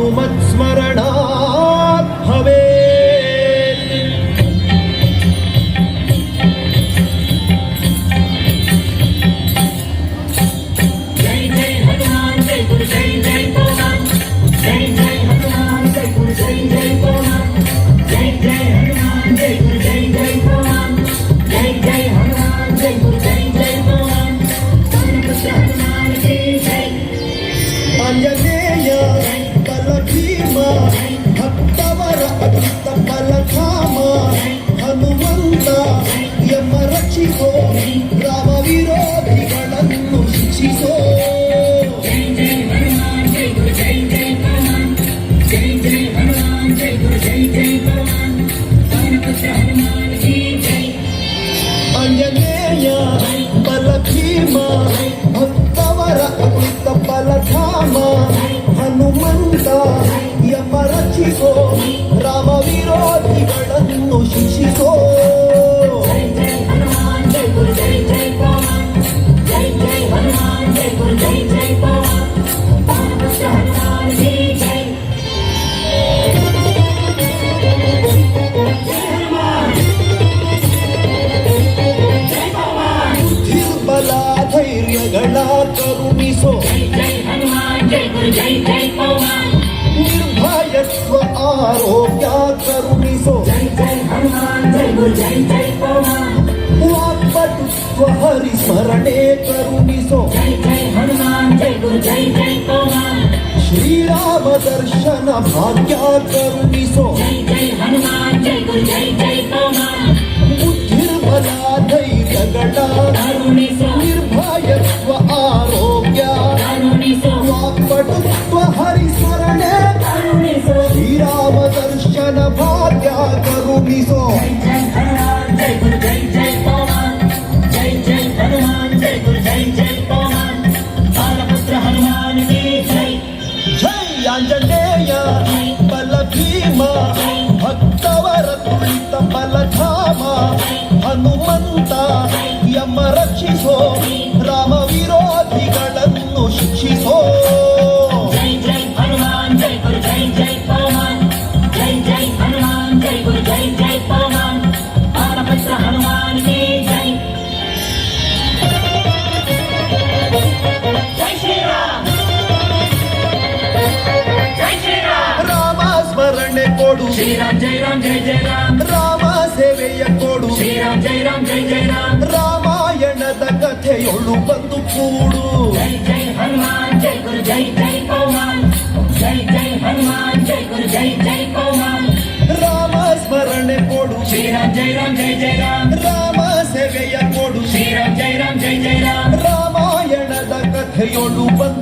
हनुमत्स्मरणात् भवेत्। जय जय हनुमान जय गुरु जय जय हनुमान जय जय हनुमान जय गुरु जय जय हनुमान जय जय हनुमान जय गुरु जय जय हनुमान जय जय हनुमान जय गुरु जय जय हनुमान हनुमान की जय। आंजनेय बल भीम भक्तवर अतुलित बलधाम ಹನುಮಂತ ಯಮ ರಕ್ಷಿಸೋ ರಾಮ ವಿರೋಧಿಗಳನ್ನು ಶಿಕ್ಷಿಸೋ जय जय हनुमान जय गुरु जय जय हनुमान जय जय हनुमान जय गुरु जय जय हनुमान हनुमान की जय। ಆಂಜನೇಯ ಬಲ ಭೀಮ ಭಕ್ತವರ ಅತುಲಿತ ಬಲಧಾಮ ಹನುಮಂತ ಯಮ ರಕ್ಷಿಸೋ ರಾಮ ವಿರೋಧಿಗಳನ್ನು ಶಿಕ್ಷಿಸೋ जय जय हनुमान जय गुरु जय जय हनुमान जय जय हनुमान जय गुरु जय जय हनुमान हनुमान की जय। जय हनुमान जय भगवान ದುರ್ಬಲ ಧೈರ್ಯಗಳ ಕರುಣಿಸೋ जय जय हनुमान जय गुरु जय जय हनुमान ನಿರ್ಭಯತ್ವ ಆರೋಗ್ಯ ಕರುಣಿಸೋ जय जय हनुमान जय गुरु जय जय हनुमान ವಾಕ್ಪಟುತ್ವ ಹರಿಸ್ಮರಣೆ ಕರುಣಿಸೋ जय जय हनुमान जय गुरु जय जय हनुमान ಶ್ರೀರಾಮ ದರ್ಶನ ಭಾಗ್ಯ ಕರುಣಿಸೋ जय जय हनुमान जय गुरु जय जय हनुमान ಬುದ್ಧಿರ್ಬಲ ಧೈರ್ಯಗಳ करुणिसो ನಿರ್ಭಯತ್ವ ಆರೋಗ್ಯ करुणिसो ವಾಕ್ಪಟುತ್ವ ಹರಿಸ್ಮರಣೆ करुणिसो ಶ್ರೀರಾಮ ದರ್ಶನ ಭಾಗ್ಯ ಕರುಣಿಸೋ जय जय हनुमान जय गुरु जय जय हनुमान जय जय हनुमान जय गुरु जय जय हनुमान बालपुत्र हनुमान की जय। ಜೈ ಆಂಜನೇಯ ಬಲ ಭೀಮ ಭಕ್ತವರ ತುಳಿತ ಬಲಧಾಮ ಹನುಮಂತ ಯಮ ರಕ್ಷಿಸೋ ರಾಮ ವಿರೋಧಿಗಳನ್ನು ಶಿಕ್ಷಿಸೋ जय जय हनुमान जय गुरु जय जय हनुमान जय जय हनुमान जय गुरु जय जय हनुमान बालपुत्र हनुमान की जय। जय श्री राम जय श्री राम ರಾಮ ಸ್ಮರಣೆ ಕೊಡು श्री राम जय जय राम ರಾಮ ಸೇವೆಯ ಕೊಡು श्री राम जय जय राम ರಾಮಾಯಣದ ಕಥೆಯೊಳು ಬಂದು ಕೂಡು जय जय हनुमान जय गुरु जय जय हनुमान जय जय हनुमान जय गुरु जय जय हनुमान ರಾಮ ಸ್ಮರಣೆ ಕೊಡು श्री राम जय जय राम ರಾಮ ಸೇವೆಯ ಕೊಡು श्री राम जय जय राम ರಾಮಾಯಣದ ಕಥೆಯೊಳು ಬಂದು